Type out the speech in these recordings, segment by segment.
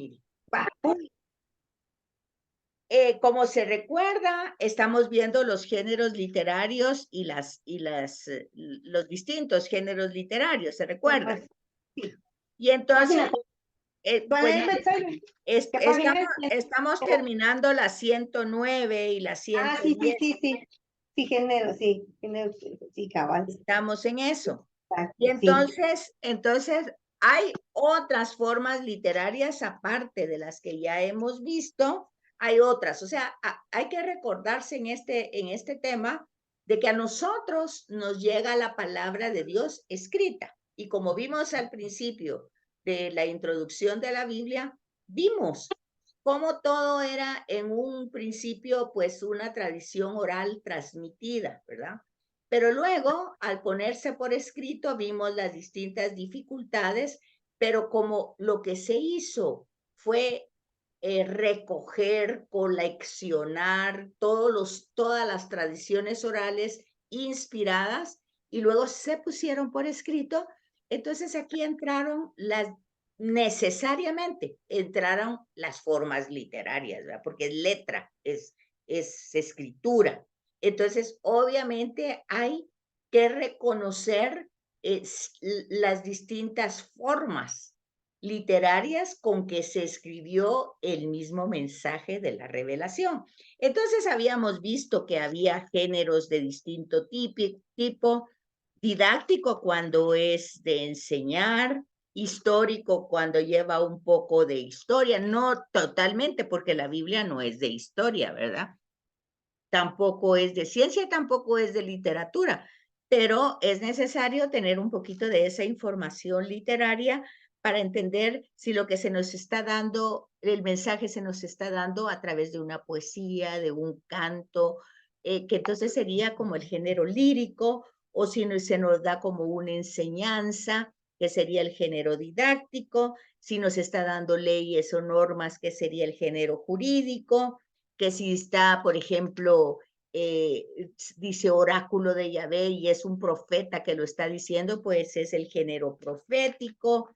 mire. Va. Como se recuerda, estamos viendo los géneros literarios y los distintos géneros literarios, ¿se recuerda? Sí. Y entonces, Página. pues ¿Cuál es? ¿Qué página es? estamos terminando la 109 y la Ah, sí, 110. sí, sí, sí. Sí, género, sí, cabal. Estamos en eso. Y Exacto, sí. entonces hay otras formas literarias aparte de las que ya hemos visto, hay otras. O sea, hay que recordarse en este tema de que a nosotros nos llega la palabra de Dios escrita. Y como vimos al principio de la introducción de la Biblia, vimos cómo todo era en un principio pues una tradición oral transmitida, ¿verdad? Pero luego, al ponerse por escrito, vimos las distintas dificultades, pero como lo que se hizo fue recoger, coleccionar todas las tradiciones orales inspiradas y luego se pusieron por escrito, entonces aquí necesariamente entraron las formas literarias, ¿verdad? Porque es letra, es escritura. Entonces, obviamente hay que reconocer las distintas formas literarias con que se escribió el mismo mensaje de la revelación. Entonces habíamos visto que había géneros de distinto tipo, didáctico cuando es de enseñar, histórico cuando lleva un poco de historia, no totalmente porque la Biblia no es de historia, ¿verdad? Tampoco es de ciencia, tampoco es de literatura, pero es necesario tener un poquito de esa información literaria para entender si lo que se nos está dando, el mensaje se nos está dando a través de una poesía, de un canto, que entonces sería como el género lírico, o si se nos da como una enseñanza, que sería el género didáctico, si nos está dando leyes o normas, que sería el género jurídico, que si está, por ejemplo, dice oráculo de Yahvé y es un profeta que lo está diciendo, pues es el género profético,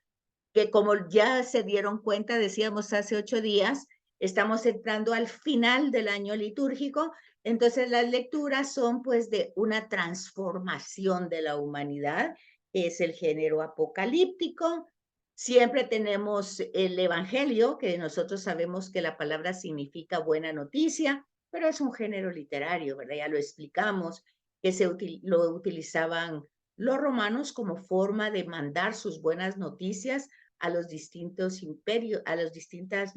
que como ya se dieron cuenta, decíamos hace 8 días, estamos entrando al final del año litúrgico, entonces las lecturas son pues de una transformación de la humanidad, es el género apocalíptico. Siempre tenemos el evangelio, que nosotros sabemos que la palabra significa buena noticia, pero es un género literario, ¿verdad? Ya lo explicamos, que lo utilizaban los romanos como forma de mandar sus buenas noticias a los distintos imperios, a las distintas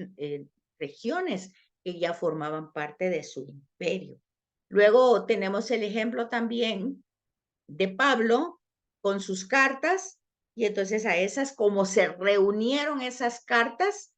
regiones que ya formaban parte de su imperio. Luego tenemos el ejemplo también de Pablo con sus cartas, y entonces a esas, como se reunieron esas cartas,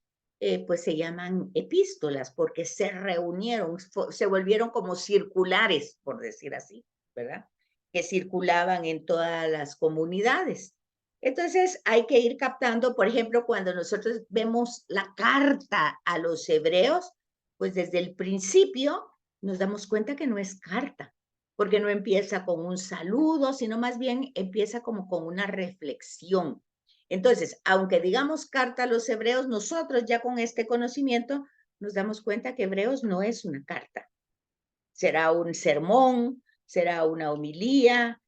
pues se llaman epístolas, porque se reunieron, se volvieron como circulares, por decir así, ¿verdad? Que circulaban en todas las comunidades. Entonces hay que ir captando, por ejemplo, cuando nosotros vemos la carta a los hebreos, pues desde el principio nos damos cuenta que no es carta, porque no empieza con un saludo, sino más bien empieza como con una reflexión. Entonces, aunque digamos carta a los hebreos, nosotros ya con este conocimiento nos damos cuenta que hebreos no es una carta. Será un sermón, será una homilía,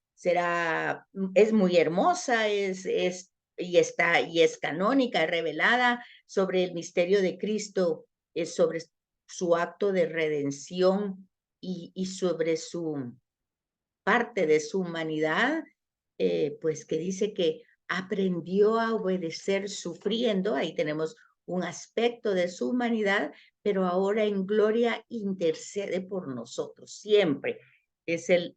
es muy hermosa, y es canónica, revelada sobre el misterio de Cristo, sobre su acto de redención y sobre su parte de su humanidad, pues que dice que aprendió a obedecer sufriendo, ahí tenemos un aspecto de su humanidad, pero ahora en gloria intercede por nosotros, siempre es el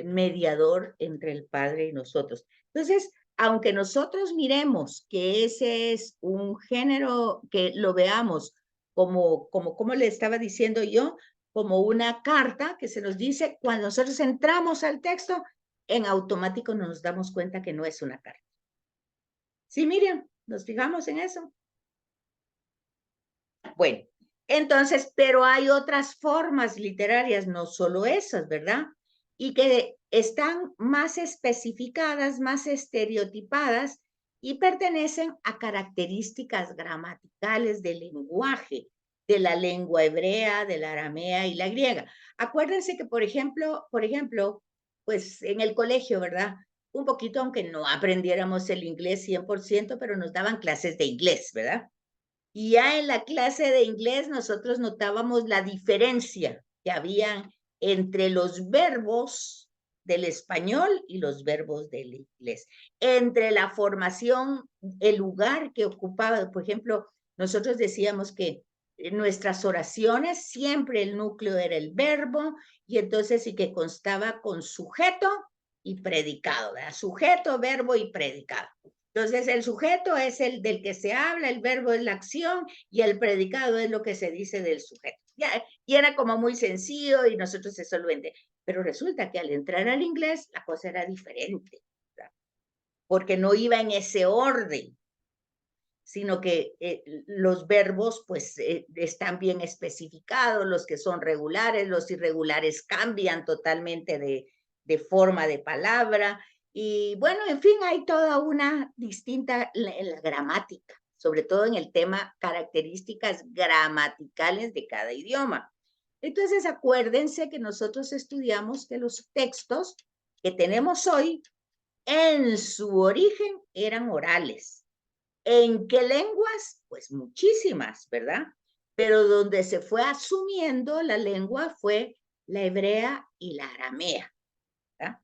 mediador entre el Padre y nosotros. Entonces, aunque nosotros miremos que ese es un género, que lo veamos como le estaba diciendo yo, como una carta que se nos dice, cuando nosotros entramos al texto, en automático nos damos cuenta que no es una carta. Sí, Miriam, nos fijamos en eso. Bueno, entonces, pero hay otras formas literarias, no solo esas, ¿verdad? Y que están más especificadas, más estereotipadas, y pertenecen a características gramaticales del lenguaje, de la lengua hebrea, de la aramea y la griega. Acuérdense que, por ejemplo, pues en el colegio, ¿verdad? Un poquito, aunque no aprendiéramos el inglés 100%, pero nos daban clases de inglés, ¿verdad? Y ya en la clase de inglés nosotros notábamos la diferencia que había entre los verbos del español y los verbos del inglés. Entre la formación, el lugar que ocupaba, por ejemplo, nosotros decíamos que en nuestras oraciones siempre el núcleo era el verbo y entonces sí que constaba con sujeto y predicado, ¿verdad? Sujeto, verbo y predicado. Entonces, el sujeto es el del que se habla, el verbo es la acción y el predicado es lo que se dice del sujeto. Ya, y era como muy sencillo y nosotros eso lo entendemos. Pero resulta que al entrar al inglés la cosa era diferente, ¿verdad? Porque no iba en ese orden, sino que los verbos pues están bien especificados, los que son regulares, los irregulares cambian totalmente de forma de palabra. Y bueno, en fin, hay toda una distinta en la gramática, sobre todo en el tema características gramaticales de cada idioma. Entonces, acuérdense que nosotros estudiamos que los textos que tenemos hoy, en su origen, eran orales. ¿En qué lenguas? Pues muchísimas, ¿verdad? Pero donde se fue asumiendo la lengua fue la hebrea y la aramea, ¿verdad?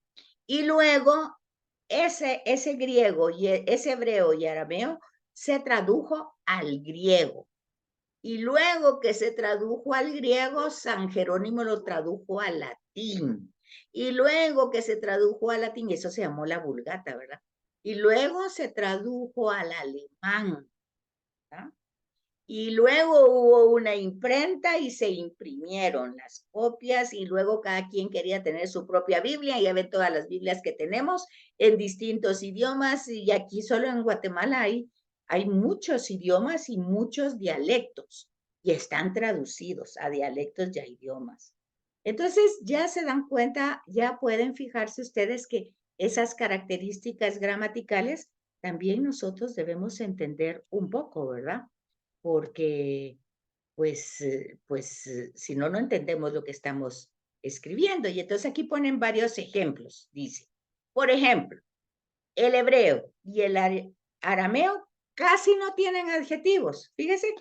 Y luego ese griego y ese hebreo y arameo se tradujo al griego. Y luego que se tradujo al griego, San Jerónimo lo tradujo al latín. Y luego que se tradujo al latín, eso se llamó la Vulgata, ¿verdad? Y luego se tradujo al alemán, ¿verdad? Y luego hubo una imprenta y se imprimieron las copias y luego cada quien quería tener su propia Biblia y ya ven todas las Biblias que tenemos en distintos idiomas y aquí solo en Guatemala hay muchos idiomas y muchos dialectos y están traducidos a dialectos y a idiomas. Entonces ya se dan cuenta, ya pueden fijarse ustedes que esas características gramaticales también nosotros debemos entender un poco, ¿verdad? Porque si no, no entendemos lo que estamos escribiendo. Y entonces aquí ponen varios ejemplos. Dice, por ejemplo, el hebreo y el arameo casi no tienen adjetivos. Fíjese.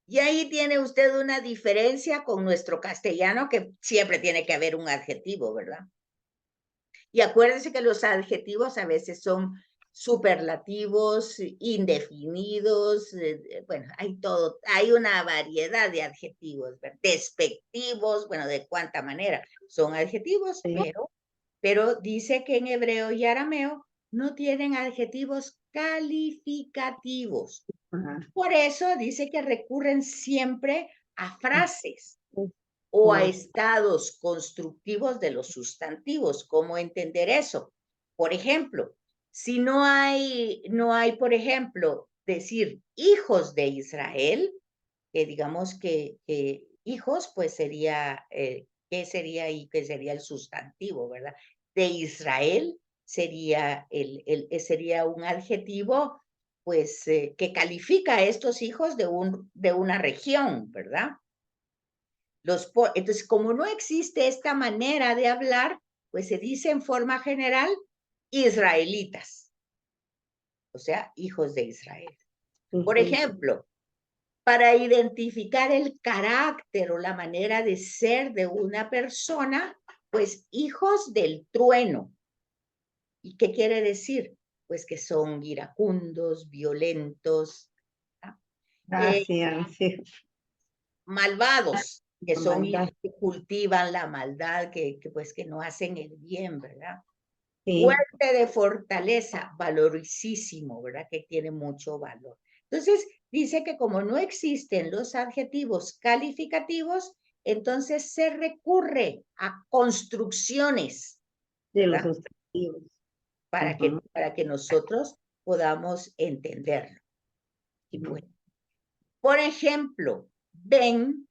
Y ahí tiene usted una diferencia con nuestro castellano, que siempre tiene que haber un adjetivo, ¿verdad? Y acuérdense que los adjetivos a veces son superlativos, indefinidos, bueno, hay todo, hay una variedad de adjetivos, ¿verdad? Despectivos, bueno, de cuánta manera son adjetivos, Sí. pero dice que en hebreo y arameo no tienen adjetivos calificativos. Ajá. Por eso dice que recurren siempre a frases Sí. o a estados constructivos de los sustantivos. ¿Cómo entender eso? Por ejemplo, si no hay, por ejemplo, decir hijos de Israel, que digamos que hijos, pues sería, ¿qué sería ahí? ¿Qué sería el sustantivo, verdad? De Israel sería un adjetivo, pues, que califica a estos hijos de una región, ¿verdad? Entonces, como no existe esta manera de hablar, pues se dice en forma general israelitas, o sea, hijos de Israel. Por Sí. ejemplo, para identificar el carácter o la manera de ser de una persona, pues hijos del trueno. ¿Y qué quiere decir? Pues que son iracundos, violentos, eh, Sí. malvados, que La son maldad. hijos que cultivan la maldad, pues que no hacen el bien, ¿verdad? Sí. Fuerte de fortaleza, valorísimo, ¿verdad? Que tiene mucho valor. Entonces, dice que como no existen los adjetivos calificativos, entonces se recurre a construcciones, De los ¿verdad? sustantivos. Para Ajá. que, para que nosotros podamos entenderlo. Y bueno, por ejemplo, Ben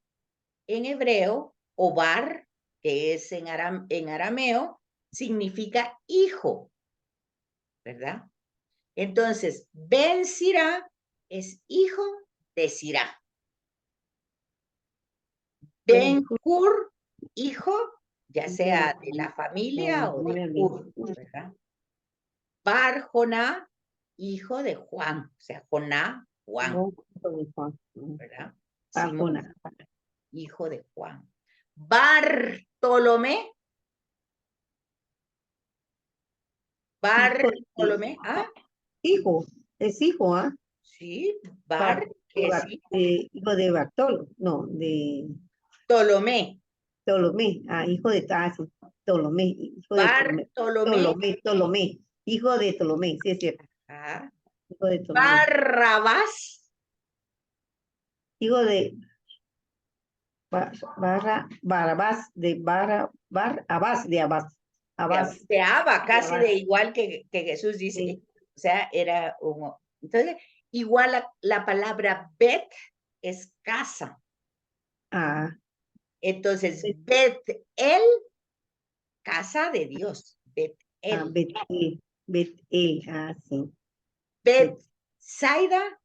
en hebreo, o bar, que es en arameo, significa hijo, ¿verdad? Entonces, Ben Sirá es hijo de Sirá. Ben Hur, hijo, ya sea de la familia o de Hur, ¿verdad? Bar Joná, hijo de Juan, o sea, Joná, Juan, ¿verdad? Simón, hijo de Juan. Bartolomé, ¿ah? Hijo, es hijo, ¿ah? Sí, Bar, que es hijo de Bartolo, no, de Ptolomé. Ptolomé, hijo de Ptolomé, hijo de Ptolomé, hijo de Ptolomé, sí es cierto. Hijo de Ptolomé. Barrabás. Hijo de Barabás, de Abás. De Abba, casi de igual que Jesús dice. Sí. O sea, era un... Entonces, igual la palabra Bet es casa. Entonces, Bet-El, casa de Dios. Bet-El. Bet-El, sí. Bet-Saida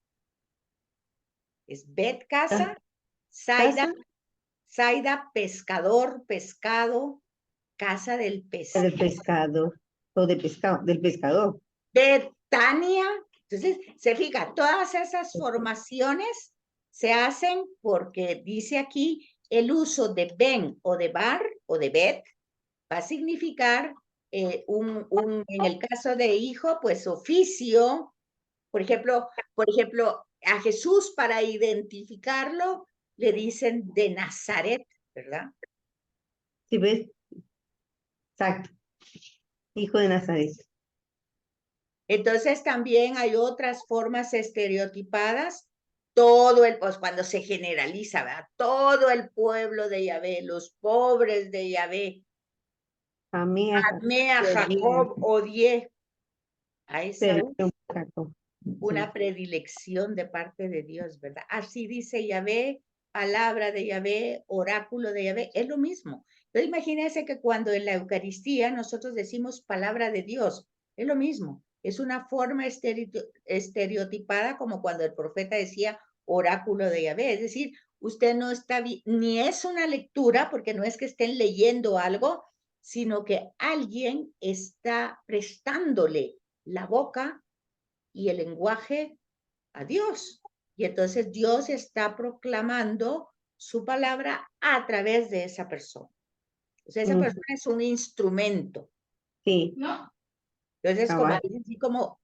es Bet casa. Saida, pescador, pescado, casa del pescado. Del pescado, o de pescado, del pescador. Betania. Entonces, se fija, todas esas formaciones se hacen porque dice aquí el uso de Ben o de Bar o de Bet va a significar en el caso de hijo, pues oficio. Por ejemplo, a Jesús para identificarlo le dicen de Nazaret, ¿verdad? ¿Sí ves? Exacto. Hijo de Nazaret. Entonces también hay otras formas estereotipadas. Pues cuando se generaliza, ¿verdad? Todo el pueblo de Yahvé, los pobres de Yahvé. Amé a Jacob, odié a Esaú. Una predilección de parte de Dios, ¿verdad? Así dice Yahvé, palabra de Yahvé, oráculo de Yahvé, es lo mismo. Entonces imagínense que cuando en la Eucaristía nosotros decimos palabra de Dios, es lo mismo. Es una forma estereotipada como cuando el profeta decía oráculo de Yahvé. Es decir, usted no está, ni es una lectura, porque no es que estén leyendo algo, sino que alguien está prestándole la boca y el lenguaje a Dios. Y entonces Dios está proclamando su palabra a través de esa persona. O sea, esa persona es un instrumento. Sí. ¿No? Entonces,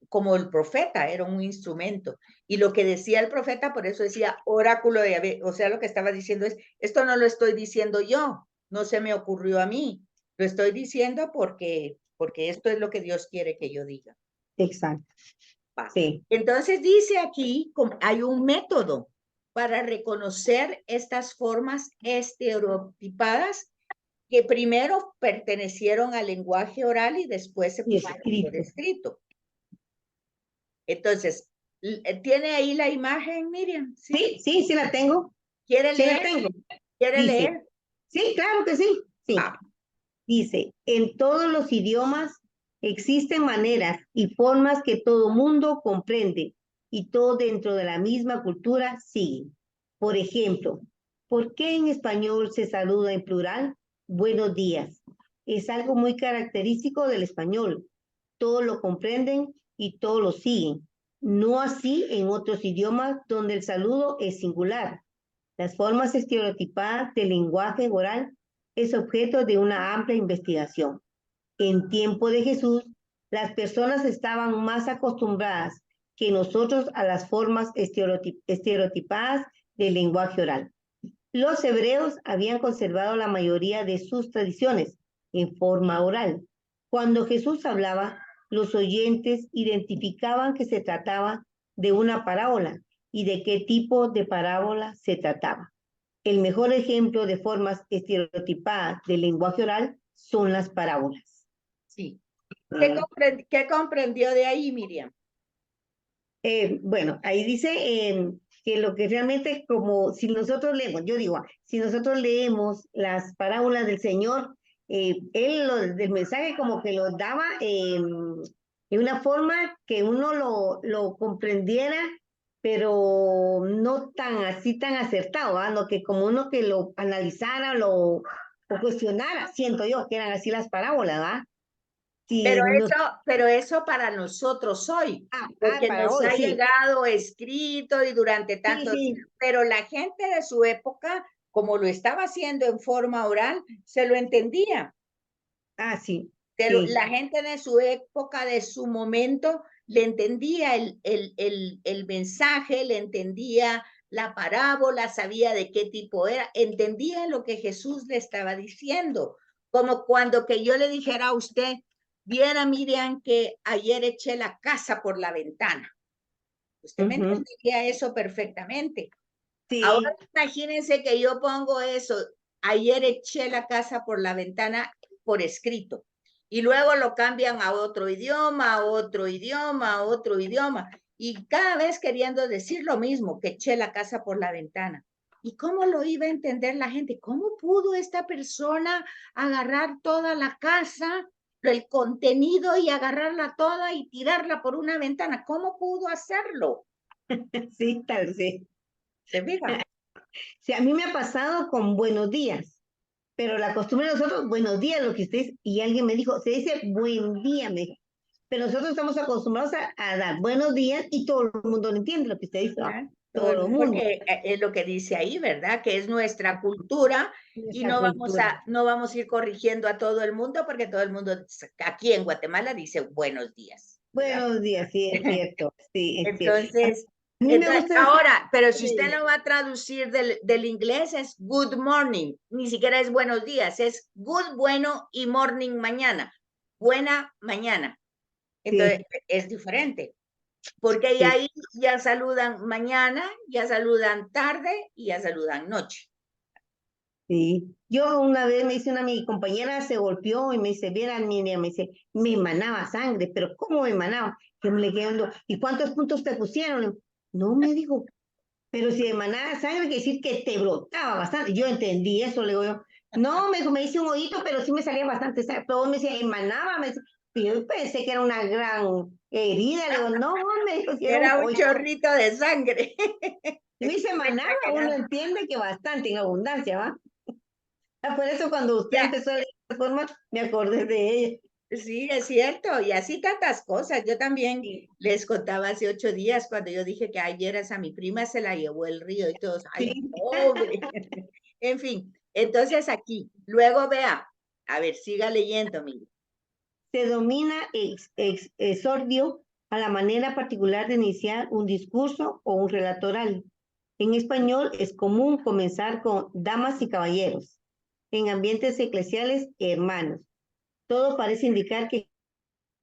como el profeta era un instrumento. Y lo que decía el profeta, por eso decía oráculo de Yahvé. O sea, lo que estaba diciendo es, esto no lo estoy diciendo yo, no se me ocurrió a mí. Lo estoy diciendo porque esto es lo que Dios quiere que yo diga. Exacto. Sí. Entonces dice aquí, hay un método para reconocer estas formas estereotipadas que primero pertenecieron al lenguaje oral y después se pusieron por escrito. Entonces, ¿tiene ahí la imagen, Miriam? Sí, la tengo. ¿Quiere leer? La tengo. ¿Quiere leer? Sí, claro que sí. Sí. Dice, en todos los idiomas existen maneras y formas que todo mundo comprende y todo dentro de la misma cultura sigue. Por ejemplo, ¿por qué en español se saluda en plural? Buenos días. Es algo muy característico del español. Todos lo comprenden y todos lo siguen. No así en otros idiomas donde el saludo es singular. Las formas estereotipadas del lenguaje oral es objeto de una amplia investigación. En tiempo de Jesús, las personas estaban más acostumbradas que nosotros a las formas estereotipadas del lenguaje oral. Los hebreos habían conservado la mayoría de sus tradiciones en forma oral. Cuando Jesús hablaba, los oyentes identificaban que se trataba de una parábola y de qué tipo de parábola se trataba. El mejor ejemplo de formas estereotipadas del lenguaje oral son las parábolas. Sí. ¿Qué comprendió de ahí, Miriam? Bueno, ahí dice que lo que realmente, como si nosotros leemos, yo digo, si nosotros leemos las parábolas del Señor, él del mensaje como que lo daba en una forma que uno lo comprendiera, pero no tan así, tan acertado, ¿ah? Lo que como uno que lo analizara, o cuestionara, siento yo que eran así las parábolas, ¿va? Sí, no, Pero eso para nosotros hoy, porque para nos hoy, ha sí, llegado escrito y durante sí, tantos, sí, pero la gente de su época, como lo estaba haciendo en forma oral, se lo entendía. sí, sí, La gente de su época, de su momento, le entendía el mensaje, le entendía la parábola, sabía de qué tipo era, entendía lo que Jesús le estaba diciendo. Como cuando que yo le dijera a usted, viera Miriam que ayer eché la casa por la ventana. Usted me entendería eso perfectamente. Ahora sí, imagínense que yo pongo eso, ayer eché la casa por la ventana por escrito, y luego lo cambian a otro idioma, a otro idioma, a otro idioma, y cada vez queriendo decir lo mismo, que eché la casa por la ventana. ¿Y cómo lo iba a entender la gente? ¿Cómo pudo esta persona agarrar toda la casa, el contenido y agarrarla toda y tirarla por una ventana? ¿Cómo pudo hacerlo? sí, tal, sí. ¿Se fija? Sí, a mí me ha pasado con buenos días, pero la costumbre de nosotros, buenos días, lo que ustedes, y alguien me dijo, se dice buen día, me dijo. Pero nosotros estamos acostumbrados a dar buenos días y todo el mundo lo entiende lo que usted dice, ¿no? Todo Todo el el mundo, mundo, porque es lo que dice ahí, ¿verdad? Que es nuestra cultura y nuestra cultura. no vamos a ir corrigiendo a todo el mundo porque todo el mundo aquí en Guatemala dice buenos días, ¿verdad? Buenos días, sí, es cierto, sí, es cierto. Entonces, A mí me gusta decir, ahora, pero si usted lo va a traducir del inglés es good morning, ni siquiera es buenos días, es good, bueno y morning, mañana, buena mañana. Entonces, sí, es diferente. Porque sí, ahí ya saludan mañana, ya saludan tarde y ya saludan noche. sí. Yo una vez me dice mi compañera se golpeó y me dice, vieran, Miriam, me dice, me emanaba sangre, pero ¿cómo me emanaba? Que me le quedé viendo, ¿y cuántos puntos te pusieron? Le digo, no, me dijo, pero si emanaba sangre, quiere decir que te brotaba bastante. Yo entendí eso, le digo yo. No, me dijo, me hice un hoyito, pero sí me salía bastante sangre. Pero me decía, emanaba, me decía, y yo pensé que era una gran herida. Le digo, no, me dijo, si era un Era un hoyo. chorrito de sangre. Y me dice, emanaba, uno Exagerado. entiende que bastante, en abundancia, ¿va? Por eso cuando usted Ya, empezó a leer de esta forma, me acordé de ella. sí, es cierto. Y así tantas cosas. Yo también Sí, les contaba hace 8 días cuando yo dije que ayer a mi prima se la llevó el río y todos, ay, sí. pobre. En fin, entonces aquí, luego vea, a ver, siga leyendo, mire. Se domina exordio a la manera particular de iniciar un discurso o un relato oral. En español es común comenzar con damas y caballeros. En ambientes eclesiales, hermanos. Todo parece indicar que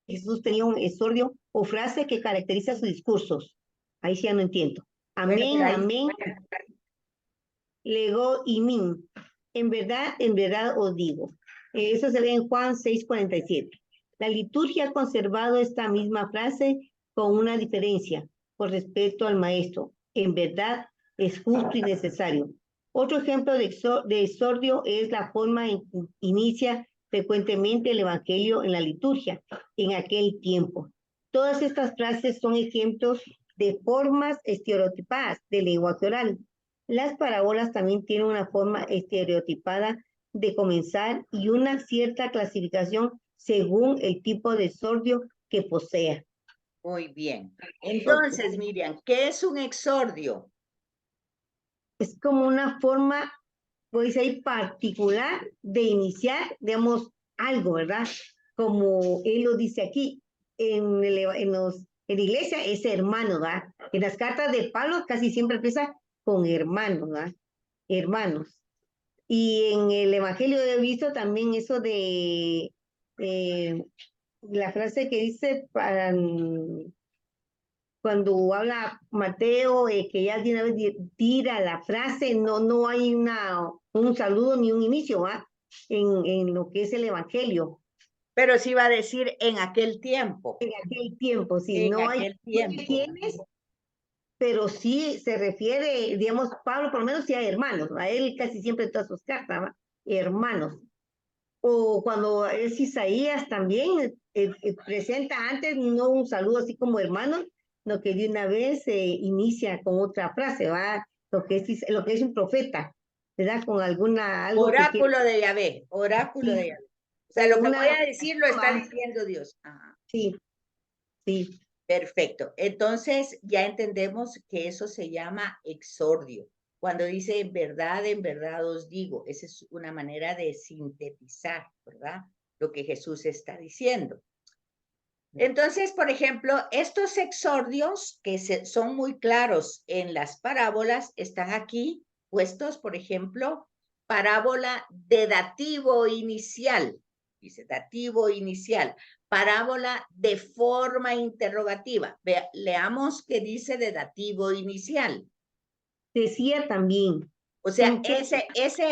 Jesús tenía un exordio o frase que caracteriza sus discursos. Ahí sí ya no entiendo. Bueno, pero Amén, ahí, amén, lego y min. En verdad os digo. Eso se ve en Juan 6:47. La liturgia ha conservado esta misma frase con una diferencia con respecto al maestro. En verdad es justo y necesario. Otro ejemplo de exordio es la forma en que inicia frecuentemente el Evangelio en la liturgia en aquel tiempo. Todas estas frases son ejemplos de formas estereotipadas del lenguaje oral. Las parábolas también tienen una forma estereotipada de comenzar y una cierta clasificación según el tipo de exordio que posea. muy bien. Entonces, Miriam, ¿qué es un exordio? Es como una forma, pues ahí, particular de iniciar, digamos, algo, ¿verdad? Como él lo dice aquí, en la iglesia es hermano, ¿verdad? En las cartas de Pablo casi siempre empieza con hermanos, ¿verdad? Hermanos. Y en el Evangelio he visto también eso de la frase que dice cuando habla Mateo, que ya de una vez tira la frase, no hay un saludo ni un inicio, ¿va? En lo que es el Evangelio. Pero sí va a decir en aquel tiempo, En aquel tiempo, sí, en no hay aquel tiempo. quiénes, pero sí se refiere, digamos, Pablo por lo menos sí hay hermanos, a él casi siempre en todas sus cartas, ¿va? Hermanos. O cuando es Isaías también, presenta antes no un saludo así como hermano, lo que de una vez inicia con otra frase, va, lo que es un profeta, ¿verdad? Con algo que quiere. Oráculo de Yahvé, oráculo de Sí, Yahvé. O sea, lo que voy una, a decir lo está diciendo Dios. Ajá. sí, sí. Perfecto. Entonces ya entendemos que eso se llama exordio. Cuando dice en verdad os digo, esa es una manera de sintetizar, ¿verdad? Lo que Jesús está diciendo. Entonces, por ejemplo, estos exordios que son muy claros en las parábolas están aquí puestos, por ejemplo, parábola de dativo inicial, dice dativo inicial, parábola de forma interrogativa. Leamos qué dice de dativo inicial. Decía también. O sea, ¿Qué? ese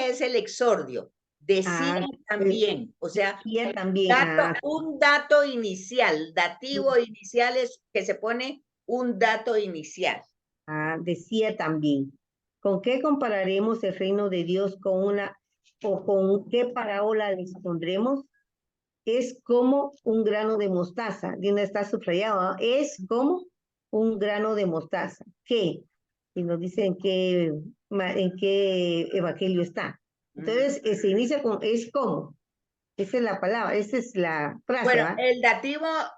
es el exordio. Decía también, o sea, Decía también. un dato inicial, dativo inicial es que se pone un dato inicial. Decía también. ¿Con qué compararemos el reino de Dios o con qué parábola les pondremos? Es como un grano de mostaza. De una está subrayado, ¿no? Es como un grano de mostaza. ¿Qué? Y nos dice en qué evangelio está. Entonces, se inicia con es como. Esa es la palabra, esa es la frase, Bueno, ¿va?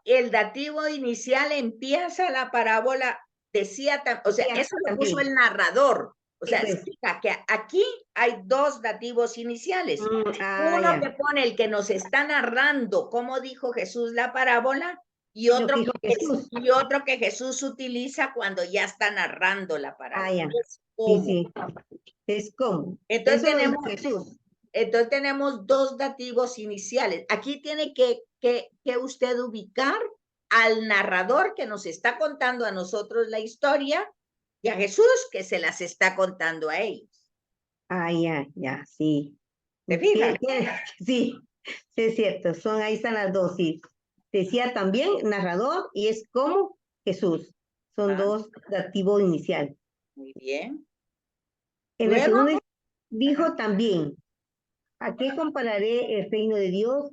el dativo inicial empieza la parábola, decía, o sea, Decía eso lo puso también. el narrador. O Sí, sea, pues. explica que aquí hay dos dativos iniciales. Uno Ya. que pone el que nos está narrando cómo dijo Jesús la parábola y Lo que otro dijo Jesús. y otro que Jesús utiliza cuando ya está narrando la parábola. Ya. Es Sí, cómo. sí. Es como. Entonces Eso lo dijo tenemos, Jesús. entonces tenemos dos dativos iniciales. Aquí tiene que usted ubicar al narrador que nos está contando a nosotros la historia y a Jesús que se las está contando a ellos. Ya, sí. ¿Se fija? Sí, sí, es cierto. Ahí están las dos, sí. Decía también narrador y es como Jesús. Son Ah, dos dativos inicial. muy bien. En la Luego, segunda dijo ajá, también, ¿a qué compararé el reino de Dios?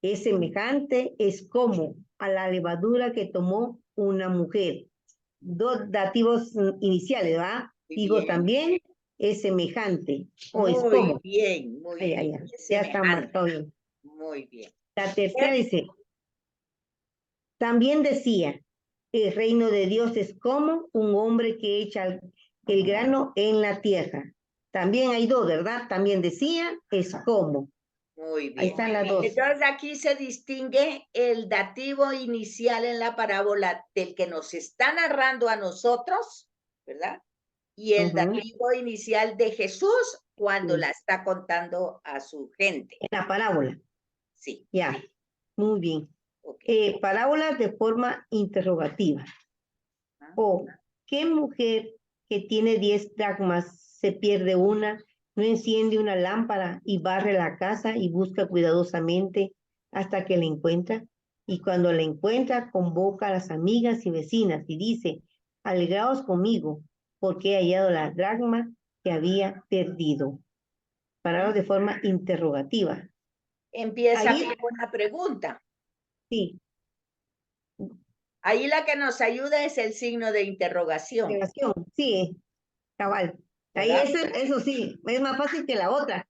Es semejante, es como a la levadura que tomó una mujer. Dos dativos iniciales, ¿va? muy Digo bien, también, es semejante o es muy como. bien, muy bien. Es Ya está semejante. marcado bien. Muy bien. La tercera dice, también decía, el reino de Dios es como un hombre que echa el grano en la tierra. También hay dos, ¿verdad? También decía, es como. Muy Ahí bien. están las dos. Entonces aquí se distingue el dativo inicial en la parábola del que nos está narrando a nosotros, ¿verdad? Y el dativo inicial de Jesús cuando la está contando a su gente. En la parábola. Sí. Ya, muy bien. Okay. Parábolas de forma interrogativa. O, ¿qué mujer que tiene 10 dracmas se pierde una, no enciende una lámpara y barre la casa y busca cuidadosamente hasta que la encuentra? Y cuando la encuentra, convoca a las amigas y vecinas y dice, alegraos conmigo, porque he hallado la dracma que había perdido. Parábolas de forma interrogativa. Empieza Ahí, con una pregunta. sí, Ahí la que nos ayuda es el signo de interrogación, negación, sí, cabal. Ahí ¿verdad? eso sí, es más fácil que la otra.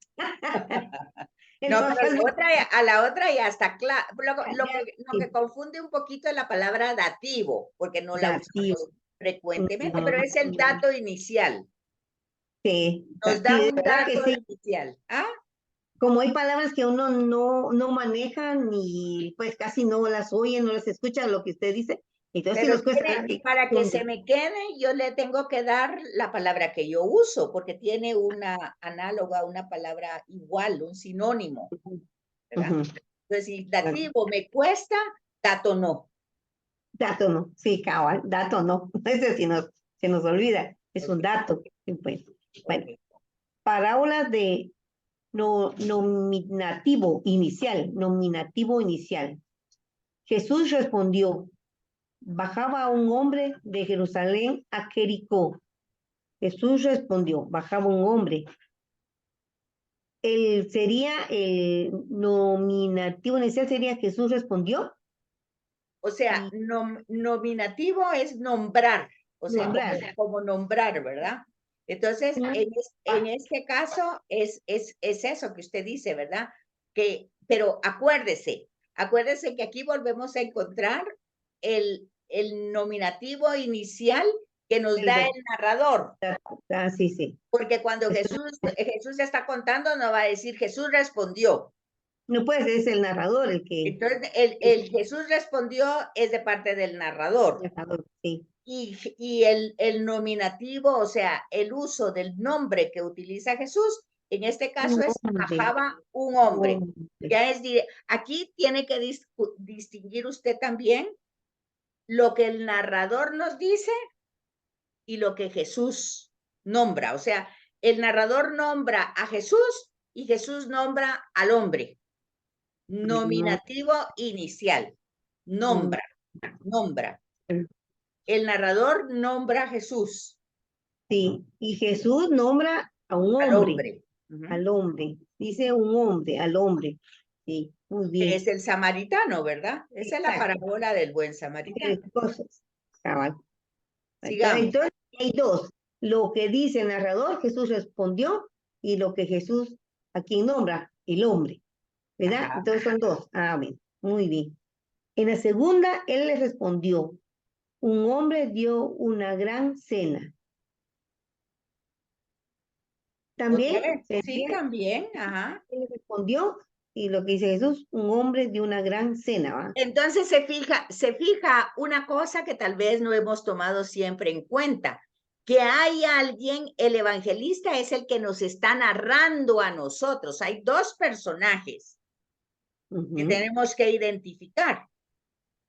Es No, más pero fácil. a la otra ya está claro. Ya, Lo sí, que confunde un poquito es la palabra dativo, porque no la dativo. usamos frecuentemente, pero es el dato inicial. Sí, Nos sí, da de un verdad que dato sí. inicial. ¿Ah? Como hay palabras que uno no maneja ni pues casi no las oye, no las escucha lo que usted dice, entonces sí Pero nos cuesta dar para que se dónde. me quede, yo le tengo que dar la palabra que yo uso, porque tiene una análoga, una palabra igual, un sinónimo, ¿verdad? Ujú. Entonces, si dativo me cuesta, dato no. Dato no, sí, cabal, dato no, ese sí se nos olvida, es un Okay, dato. Sí, pues. Bueno, okay. parábolas de nominativo inicial. Jesús respondió, bajaba un hombre de Jerusalén a Jericó. Jesús respondió, bajaba un hombre. Sería el nominativo inicial sería Jesús respondió. O sea, nominativo es nombrar, o sea, Nombrar. como nombrar, ¿verdad? Entonces, en este caso es eso que usted dice, ¿verdad? Pero acuérdese que aquí volvemos a encontrar el nominativo inicial que nos da el narrador. Ah, sí, sí. Porque cuando Jesús está contando, no va a decir Jesús respondió. No puede ser, es el narrador el que... Entonces, el Jesús respondió es de parte del narrador. Narrador, sí. Y el nominativo, o sea, el uso del nombre que utiliza Jesús, en este caso es bajaba un hombre. Ya es, aquí tiene que distinguir usted también lo que el narrador nos dice y lo que Jesús nombra. O sea, el narrador nombra a Jesús y Jesús nombra al hombre. Nominativo inicial. Nombra. El narrador nombra a Jesús. Sí, y Jesús nombra a un hombre. Al hombre. Al hombre. Dice un hombre, al hombre. Sí, muy bien. Que es el samaritano, ¿verdad? Esa es la parábola del buen samaritano. Cosas. Sigamos. Entonces, hay dos. Lo que dice el narrador, Jesús respondió, y lo que Jesús, a quien nombra, el hombre. ¿Verdad? Ajá. Entonces son dos. Amén. Muy bien. En la segunda, él le respondió, un hombre dio una gran cena. También, sí, también, ajá. Él le respondió, y lo que dice Jesús, un hombre dio una gran cena, ¿va? Entonces se fija una cosa que tal vez no hemos tomado siempre en cuenta, que hay alguien, el evangelista es el que nos está narrando a nosotros. Hay dos personajes que tenemos que identificar.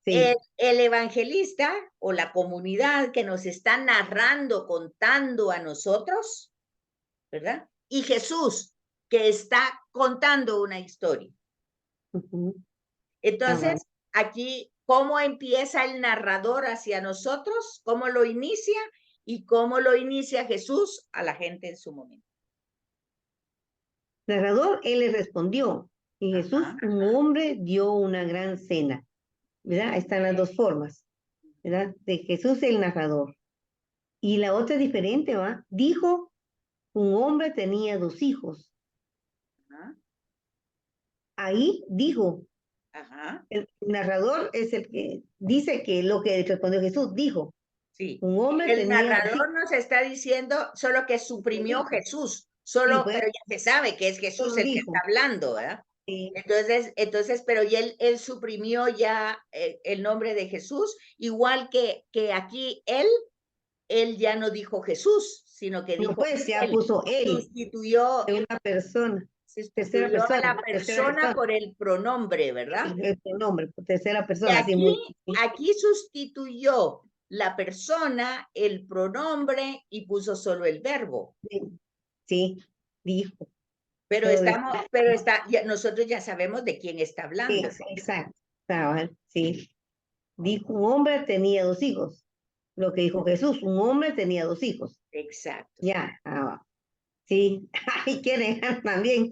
Sí. El evangelista o la comunidad que nos está narrando, contando a nosotros, ¿verdad? Y Jesús, que está contando una historia. Entonces, aquí, ¿cómo empieza el narrador hacia nosotros? ¿Cómo lo inicia? Y cómo lo inicia Jesús a la gente en su momento. Narrador, él le respondió, y Jesús, un hombre, dio una gran cena. ¿Verdad? Están las dos formas, ¿verdad? De Jesús el narrador. Y la otra es diferente, ¿va? Dijo, un hombre tenía 2 hijos. Ahí dijo. El narrador es el que dice que lo que respondió Jesús dijo. Sí. Un hombre el narrador nos está diciendo solo que suprimió Jesús, solo, sí, pues, pero ya se sabe que es Jesús el que está hablando, ¿verdad? Sí. Entonces, pero ya él suprimió ya el nombre de Jesús, igual que aquí él ya no dijo Jesús, sino que dijo, pues ya puso él, sustituyó de una persona. Tercera persona, a la persona por el pronombre, ¿verdad? El pronombre, tercera persona. Y aquí sustituyó la persona, el pronombre y puso solo el verbo. Sí, dijo. Pero nosotros ya sabemos de quién está hablando. Exacto. Sí. Dijo, un hombre tenía 2 hijos. Lo que dijo Jesús, un hombre tenía 2 hijos. Exacto. Ya, sí. Ay, quieren también.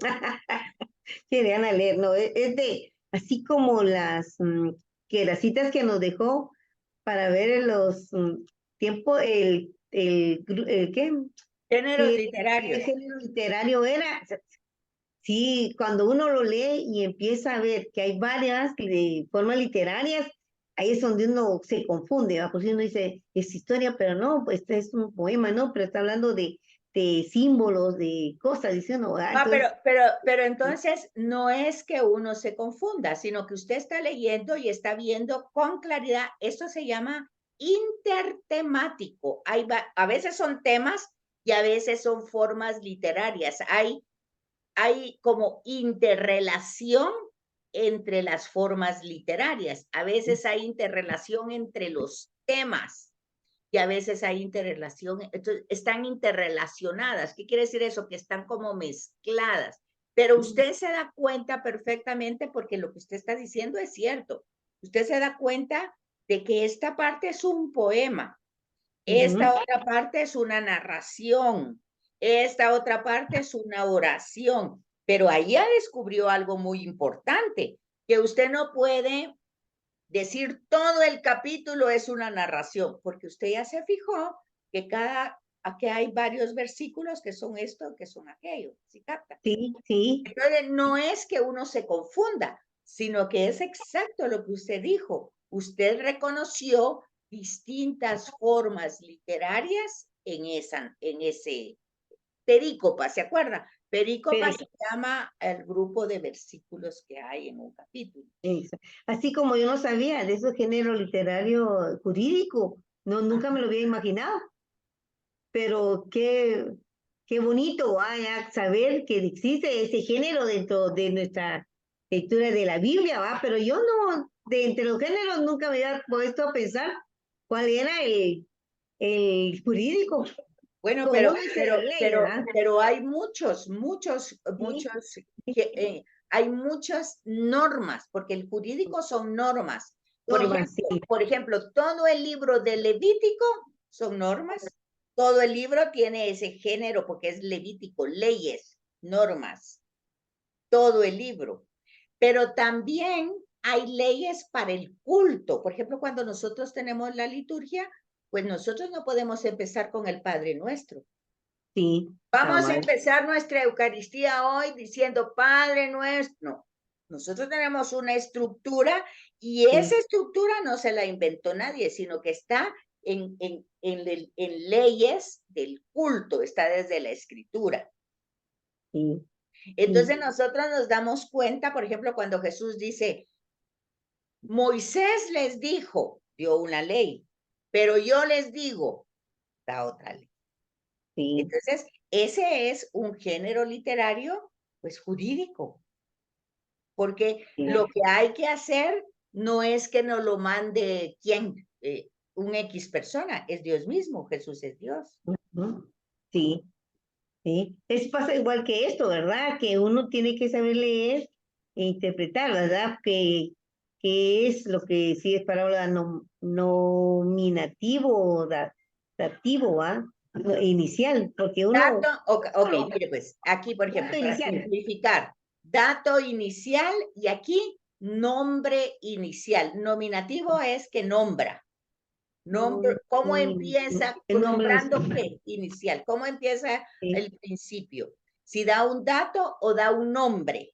Quieren leer, no, es de, así como las citas que nos dejó para ver los tiempos, ¿qué? Géneros literarios. ¿Qué género literario era? Sí, cuando uno lo lee y empieza a ver que hay varias formas literarias, ahí es donde uno se confunde, ¿va? Por si uno dice, es historia, pero no, pues este es un poema, ¿no? Pero está hablando de símbolos, de cosas, dice uno. Pero entonces no es que uno se confunda, sino que usted está leyendo y está viendo con claridad. Esto se llama intertemático. A veces son temas y a veces son formas literarias. Hay como interrelación entre las formas literarias. A veces hay interrelación entre los temas y a veces hay interrelación, entonces están interrelacionadas. ¿Qué quiere decir eso? Que están como mezcladas. Pero usted se da cuenta perfectamente porque lo que usted está diciendo es cierto. Usted se da cuenta de que esta parte es un poema, esta otra parte es una narración, esta otra parte es una oración, pero ahí ya descubrió algo muy importante, que usted no puede decir todo el capítulo es una narración, porque usted ya se fijó que que hay varios versículos que son esto, que son aquello, ¿sí capta? Sí, sí. Entonces, no es que uno se confunda, sino que es exacto lo que usted dijo. Usted reconoció distintas formas literarias en ese perícopa, ¿se acuerda? Perícopa se llama el grupo de versículos que hay en un capítulo. Eso. Así como yo no sabía de ese género literario jurídico, no, nunca me lo había imaginado, pero qué bonito vaya saber que existe ese género dentro de nuestra lectura de la Biblia, ¿va? Pero yo no, de entre los géneros nunca me había puesto a pensar cuál era el jurídico. Bueno, Como uno dice la ley, ¿verdad? pero hay muchos, Sí, hay muchas normas, porque el jurídico son normas. normas, sí, Por ejemplo, todo el libro de Levítico son normas. Todo el libro tiene ese género porque es Levítico, leyes, normas. Todo el libro. Pero también hay leyes para el culto. Por ejemplo, cuando nosotros tenemos la liturgia, pues nosotros no podemos empezar con el Padre Nuestro. sí, Vamos a cabal, empezar nuestra Eucaristía hoy diciendo Padre Nuestro. No, nosotros tenemos una estructura y esa sí, estructura no se la inventó nadie, sino que está en leyes del culto, está desde la escritura. sí, sí, Entonces nosotros nos damos cuenta, por ejemplo, cuando Jesús dice, Moisés les dijo, dio una ley, pero yo les digo, da otra ley. sí, Entonces, ese es un género literario, pues jurídico, porque sí. lo que hay que hacer no es que nos lo mande quién, un X persona, es Dios mismo, Jesús es Dios. Ujú. Sí, sí. Es pasa igual que esto, ¿verdad? Que uno tiene que saber leer e interpretar, ¿verdad? Que es lo que sí es palabra nominativo o dativo, ¿va? Inicial, porque Dato, uno, ok, mire pues, aquí por ejemplo, dato para inicial. simplificar, dato inicial y aquí nombre inicial. Nominativo es que nombra. Nombre, ¿cómo empieza? El nombre es, ¿Nombrando qué? Inicial. ¿Cómo empieza sí, el principio? Si da un dato o da un nombre.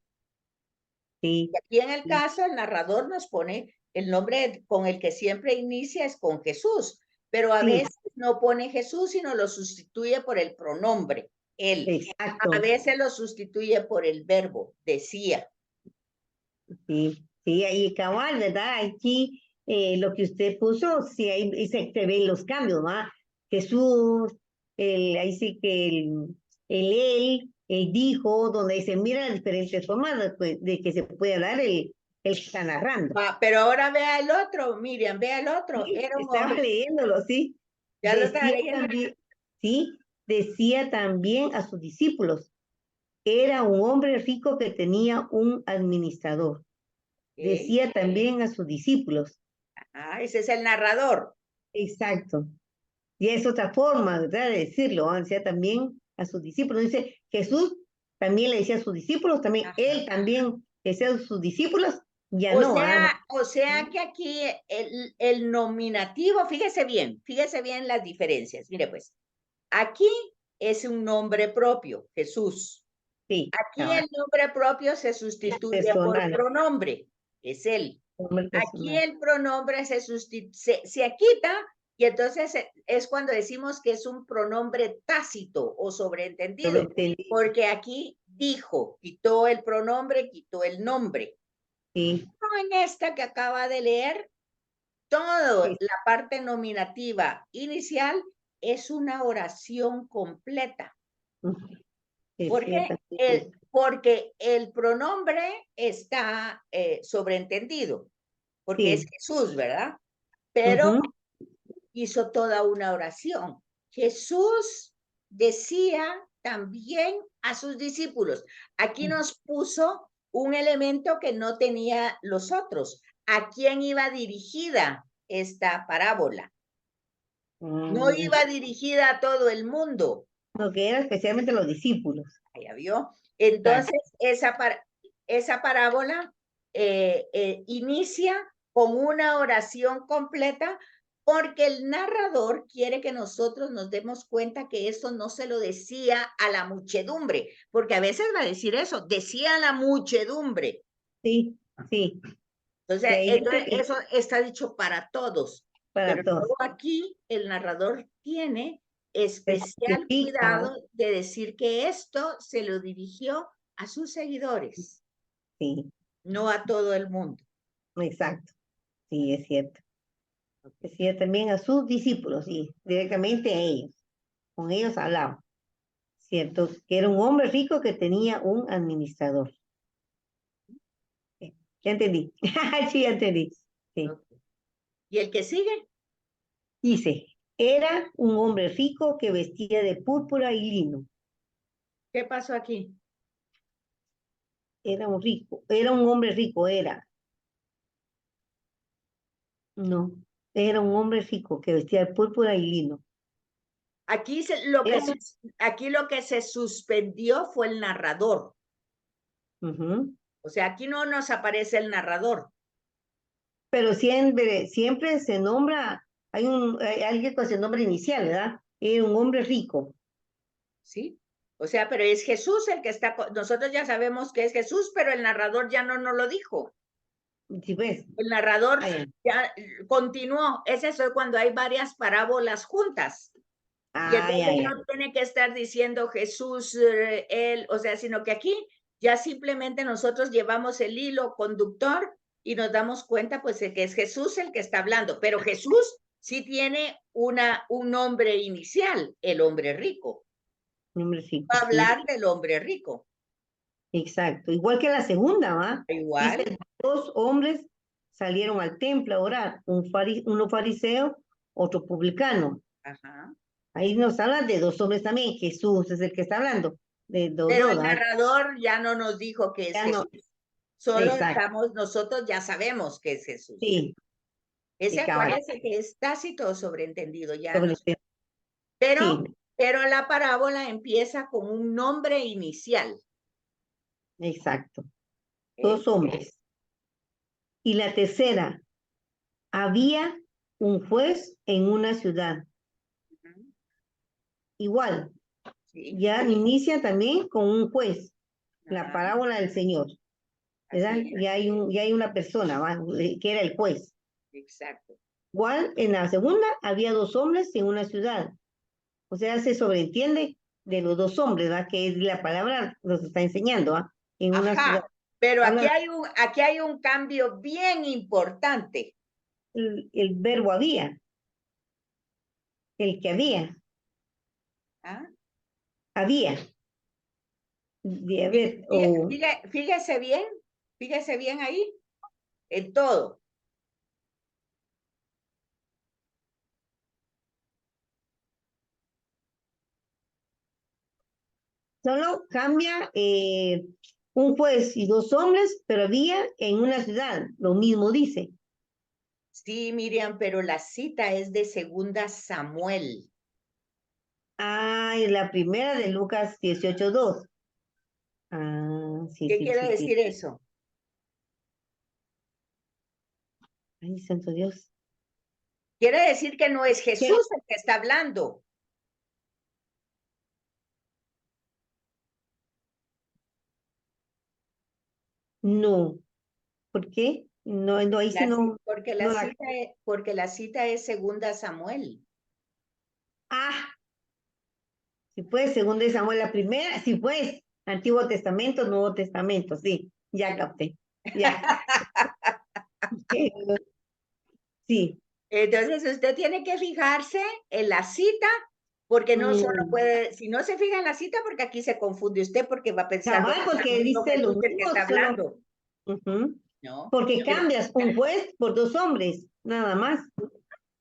Y sí, aquí en el sí, caso, el narrador nos pone el nombre con el que siempre inicia es con Jesús, pero a sí, veces no pone Jesús, sino lo sustituye por el pronombre, él. A exacto. veces lo sustituye por el verbo, decía. Sí, sí, ahí cabal, ¿verdad? Aquí lo que usted puso, sí, ahí se ven los cambios, ¿va? Jesús, ahí sí que él dijo, donde dice, mira las diferentes formas de que se puede hablar el que está narrando. Pero ahora vea el otro, Miriam, vea el otro. Sí, Era un estaba hombre, leyéndolo, sí. ya lo estaba Decía leyendo. también, sí, decía también a sus discípulos, era un hombre rico que tenía un administrador. Okay. Decía también a sus discípulos. Ah, ese es el narrador. Exacto. Y es otra forma, ¿verdad? De decirlo. Decía también a sus discípulos. Dice, Jesús también le decía a sus discípulos, también Ajá. él también le decía a sus discípulos, ya no. O sea que aquí el nominativo, fíjese bien las diferencias. Mire, pues, aquí es un nombre propio, Jesús. Sí, Aquí cabal, el nombre propio se sustituye por personal, pronombre, es él. nombre Aquí personal. el pronombre se quita y entonces es cuando decimos que es un pronombre tácito o sobreentendido, Sobreentendí, porque aquí dijo, quitó el pronombre, quitó el nombre. sí, En esta que acaba de leer, todo sí, la parte nominativa inicial es una oración completa. ¿Por decía qué? también. Porque el pronombre está sobreentendido, porque es Sí, Jesús, ¿verdad? Pero ujú, hizo toda una oración. Jesús decía también a sus discípulos, aquí nos puso un elemento que no tenía los otros. ¿A quién iba dirigida esta parábola? No mm, iba dirigida a todo el mundo. lo que era especialmente los discípulos. ¿Ya vio? Exacto. Entonces, esa parábola inicia con una oración completa, porque el narrador quiere que nosotros nos demos cuenta que eso no se lo decía a la muchedumbre, porque a veces va a decir eso, decía a la muchedumbre. Sí, sí. Entonces, eso está dicho para todos, para pero todos. luego aquí el narrador tiene especial cuidado de decir que esto se lo dirigió a sus seguidores, sí, no a todo el mundo. exacto. Sí, es cierto. Decía también a sus discípulos, sí, directamente a ellos. Con ellos hablaba. Cierto, que era un hombre rico que tenía un administrador. Ya entendí. Sí, ya entendí. Sí. Okay. ¿Y el que sigue? Dice, era un hombre rico que vestía de púrpura y lino. ¿Qué pasó aquí? Era un hombre rico, era. No, era un hombre rico que vestía de púrpura y lino. Aquí, aquí lo que se suspendió fue el narrador. O sea, aquí no nos aparece el narrador. Pero siempre se nombra, hay alguien con ese nombre inicial, ¿verdad? Era un hombre rico. Sí. O sea, pero es Jesús el que está, nosotros ya sabemos que es Jesús, pero el narrador ya no nos lo dijo. Sí, pues. El narrador ya continuó. Ese es cuando hay varias parábolas juntas. Y entonces no tiene que estar diciendo Jesús, él, o sea, sino que aquí ya simplemente nosotros llevamos el hilo conductor y nos damos cuenta pues de que es Jesús el que está hablando, pero Jesús sí tiene un nombre inicial, el hombre rico. Hombre rico, Va a sí. hablar del hombre rico. Exacto, igual que la segunda, ¿va? Igual. Dice, 2 hombres salieron al templo a orar, uno fariseo, otro publicano. Ajá. Ahí nos habla de 2 hombres también, Jesús es el que está hablando, de Pero el ¿va? narrador ya no nos dijo que es Ya Jesús. no, Solo exacto, nosotros ya sabemos que es Jesús. sí, Ese cabal, acuérdese que es tácito o sobreentendido, ya sobre no. este- Pero, sí, pero la parábola empieza con un nombre inicial. exacto, ¿Okay? 2 hombres. Y la tercera, había un juez en una ciudad. Ujú. Igual, Sí. ya inicia también con un juez, la Ajá. parábola del Señor, ¿verdad? Así es. Ya hay una persona, ¿va? Que era el juez. Exacto. Igual, en la segunda había 2 hombres en una ciudad. O sea, se sobreentiende de los 2 hombres, ¿va? Que es la palabra nos está enseñando, ¿va? En una ciudad. Ajá. Pero Habla aquí hay un cambio bien importante. el verbo había, el que había, ¿Ah? había. De haber, o Fíjese bien ahí, en todo. solo cambia un juez y 2 hombres, pero había en una ciudad, lo mismo dice. Sí, Miriam, pero la cita es de Segunda Samuel. Ah, y la primera de Lucas 18:2. Ah, sí, ¿Qué sí, quiere sí, sí. decir eso? Ay, santo Dios. Quiere decir que no es ¿Qué? Jesús el que está hablando. No. ¿Por qué? No, no, ahí sí no, no la. Porque la cita es Segunda Samuel. Ah, si fue según de Samuel la primera, si fue Antiguo Testamento, Nuevo Testamento, sí, ya capté, ya. Sí. Entonces usted tiene que fijarse en la cita, porque no solo puede, si no se fija en la cita, porque aquí se confunde usted, porque va a pensar, Cabal, bueno, porque no dice lo Jesús el que mismo, está solo. hablando. ¿No? Porque Pero, cambias un juez por 2 hombres, nada más.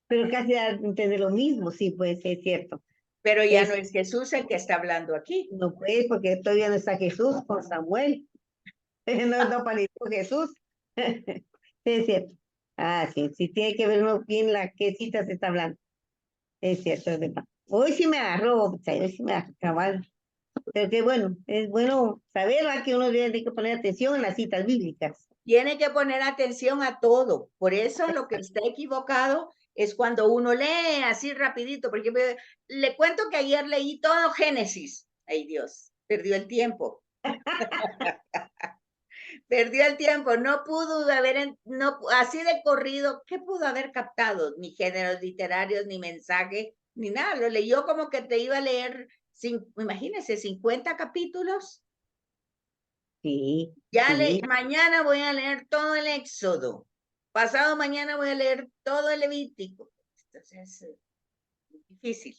Pero casi da a entender lo mismo, sí, pues es cierto. pero ya no es Jesús el que está hablando aquí. No puede, porque todavía no está Jesús con Samuel. No apareció Jesús. Es cierto. Ah, sí, sí, tiene que ver bien la qué cita se está hablando. Es cierto, es verdad. Hoy sí me agarró, hoy sí me agarró, cabal. Pero qué bueno, es bueno saber, ¿verdad? Que uno tiene que poner atención en las citas bíblicas. Tiene que poner atención a todo. Por eso lo que está equivocado es cuando uno lee así rapidito, porque le cuento que ayer leí todo Génesis. Ay Dios, perdió el tiempo. Perdió el tiempo, no pudo haber, no, así de corrido, ¿qué pudo haber captado? Ni géneros literarios, ni mensaje, ni nada. Lo leyó como que te iba a leer, imagínese, 50 capítulos. Sí, Ya sí. mañana voy a leer todo el Éxodo. Pasado mañana voy a leer todo el Levítico. Entonces, difícil.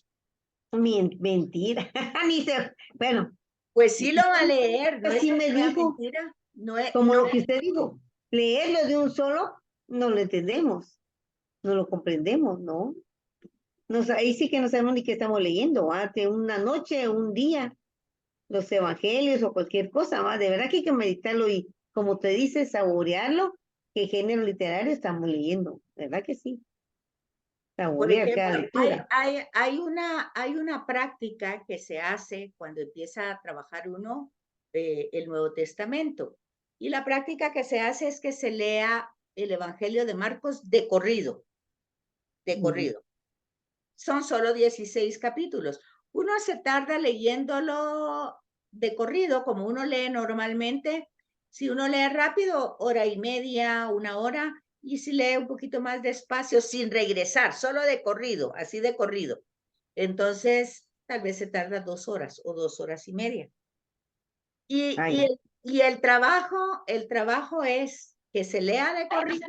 Mentira. Bueno, Pues sí lo va a leer, no es así que me sea dijo, mentira. No es, como no, lo que usted dijo, leerlo de un solo, no lo entendemos, no lo comprendemos, ¿no? Ahí sí que no sabemos ni qué estamos leyendo, hace una noche, un día, los evangelios o cualquier cosa, ¿va? De verdad que hay que meditarlo y, como te dice, saborearlo, qué género literario estamos leyendo, ¿verdad que sí? por Saborear ejemplo, cada lectura. hay una práctica que se hace cuando empieza a trabajar uno el Nuevo Testamento. Y la práctica que se hace es que se lea el Evangelio de Marcos de corrido, de Ujú. corrido. Son solo 16 capítulos. Uno se tarda leyéndolo de corrido, como uno lee normalmente. Si uno lee rápido, hora y media, una hora, y si lee un poquito más despacio, sin regresar, solo de corrido, así de corrido. Entonces, tal vez se tarda 2 horas o 2 horas y media. Y, Ah, y, ya. el, y el trabajo es que se lea de corrido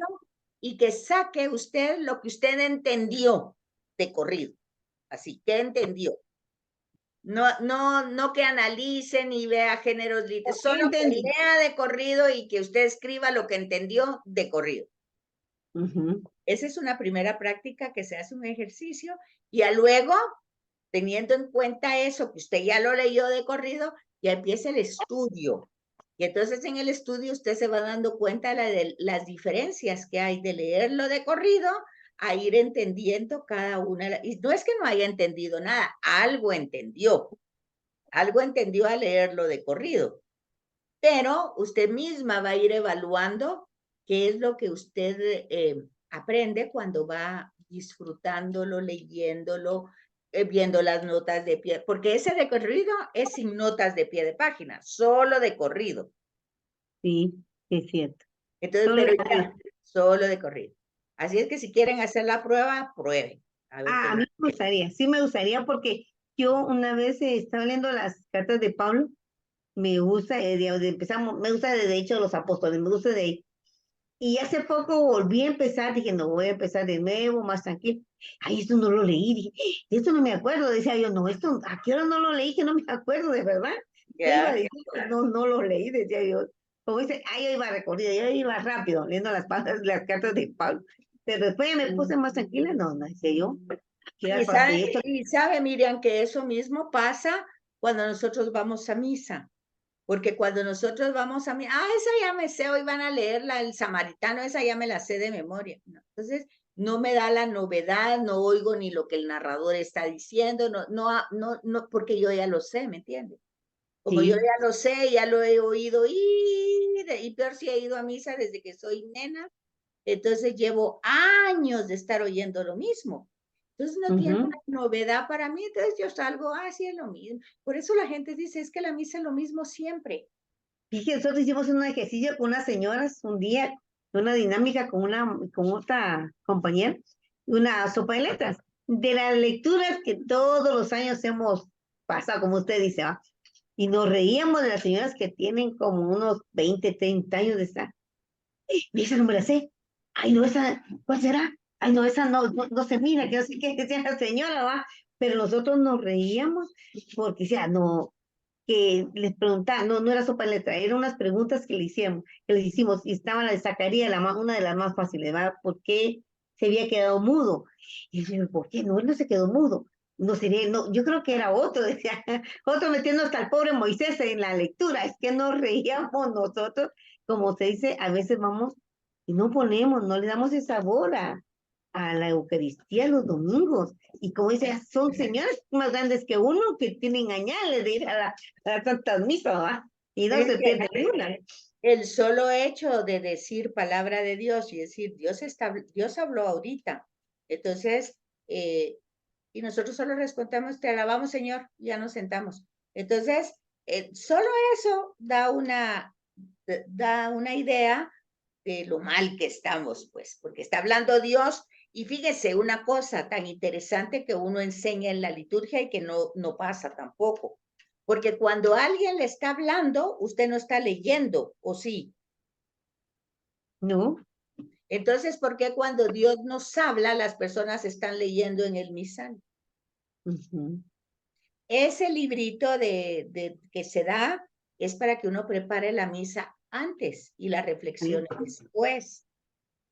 y que saque usted lo que usted entendió de corrido. Así, ¿qué entendió? No, no, no que analicen y vea géneros literarios, ¿Qué solo que entendí? lea de corrido y que usted escriba lo que entendió de corrido. Ujú. Esa es una primera práctica que se hace un ejercicio y ya luego, teniendo en cuenta eso, que usted ya lo leyó de corrido, ya empieza el estudio. Y entonces en el estudio usted se va dando cuenta de las diferencias que hay de leerlo de corrido a ir entendiendo cada una. Y no es que no haya entendido nada, algo entendió al leerlo de corrido, pero usted misma va a ir evaluando qué es lo que usted aprende cuando va disfrutándolo, leyéndolo, viendo las notas de pie, porque ese de corrido es sin notas de pie de página, solo de corrido. Sí, es cierto. Entonces, Solo pero de corrido. ya, solo de corrido. Así es que si quieren hacer la prueba, prueben. A ver A mí cómo. me gustaría, sí me gustaría porque yo una vez estaba leyendo las cartas de Pablo, me gusta, digamos, empezamos, me gusta de hecho los apóstoles, me gusta de ahí. Y hace poco volví a empezar, dije, no voy a empezar de nuevo, más tranquilo. Ay, esto no lo leí, dije, de esto no me acuerdo, decía yo, no, esto, ¿a qué hora no lo leí? Que no me acuerdo, de verdad. ¿Qué iba a Ya. decir? No, no lo leí, decía yo. Como dice, ay, yo iba recorrido, yo iba rápido, leyendo las cartas de Pablo. Pero después ya me puse más tranquila, no, no, decía yo, ¿qué era parte de esto? Y sabe, Miriam, que eso mismo pasa cuando nosotros vamos a misa. Porque cuando nosotros vamos a misa, esa ya me sé, hoy van a leerla el samaritano, esa ya me la sé de memoria. No, entonces, no me da la novedad, no oigo ni lo que el narrador está diciendo, no, no, no, no, porque yo ya lo sé, ¿me entiendes? Como yo Sí, ya lo sé, ya lo he oído y peor si he ido a misa desde que soy nena, entonces llevo años de estar oyendo lo mismo. Entonces no tiene ujú. una novedad para mí, entonces yo salgo, sí es lo mismo. Por eso la gente dice, es que la misa es lo mismo siempre. Fíjense, nosotros hicimos un ejercicio con unas señoras un día, una dinámica con otra compañera, una sopa de letras, de las lecturas que todos los años hemos pasado, como usted dice, ¿va? Y nos reíamos de las señoras que tienen como unos 20, 30 años de estar. Y esa no me la sé. Ay, no, esa, ¿cuál será? Ay, no, esa no se mira, que no sé qué decía la señora, ¿va? Pero nosotros nos reíamos porque, o sea, no, que les preguntaba, no era sopa de letra, eran unas preguntas que les hicimos, y estaba la de Zacarías, una de las más fáciles, ¿verdad? ¿Por qué se había quedado mudo? Y yo, ¿por qué? No, él no se quedó mudo. No sería, no, yo creo que era otro, decía, otro metiendo hasta el pobre Moisés en la lectura, es que nos reíamos nosotros, como se dice, a veces vamos y no ponemos, no le damos el sabor a a la Eucaristía los domingos. Y como dice, son señores más grandes que uno que tienen añales de ir a la Santa Misa, ¿va? Y no Es se que pierde una. el solo hecho de decir palabra de Dios y decir, Dios habló ahorita. Entonces, y nosotros solo respondemos, te alabamos, Señor, y ya nos sentamos. Entonces, solo eso da una idea de lo mal que estamos, pues, porque está hablando Dios. Y fíjese, una cosa tan interesante que uno enseña en la liturgia y que no pasa tampoco. Porque cuando alguien le está hablando, usted no está leyendo, ¿o sí? No. Entonces, ¿por qué cuando Dios nos habla, las personas están leyendo en el misal? Ese librito que se da es para que uno prepare la misa antes y la reflexión Sí, después,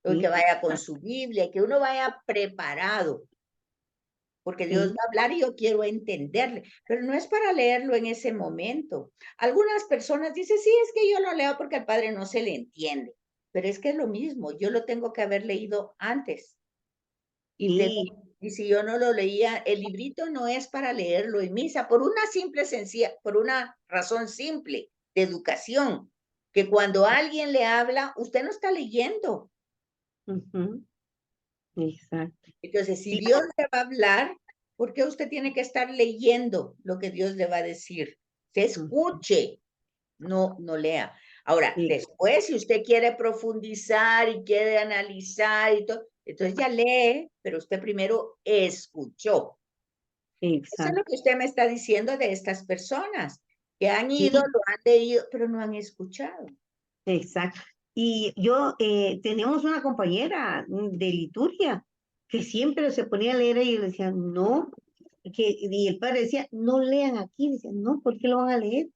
o que sí, vaya con su Biblia, que uno vaya preparado, porque Dios sí, va a hablar y yo quiero entenderle, pero no es para leerlo en ese momento. Algunas personas dicen, sí, es que yo lo leo porque al Padre no se le entiende, pero es que es lo mismo, yo lo tengo que haber leído antes. sí, Y si yo no lo leía, el librito no es para leerlo en misa, por una razón simple de educación, que cuando alguien le habla, usted no está leyendo. exacto. Entonces, si Sí, Dios le va a hablar, ¿por qué usted tiene que estar leyendo lo que Dios le va a decir? Se escuche, no lea. Ahora, sí, después, si usted quiere profundizar y quiere analizar y todo, entonces ya lee, pero usted primero escuchó. Eso es lo exacto. que usted me está diciendo de estas personas que han Sí, ido, lo han leído, pero no han escuchado. exacto. Y yo, teníamos una compañera de liturgia que siempre se ponía a leer y le decía, no, y el padre decía, no lean aquí. Decía, no, ¿por qué lo van a leer?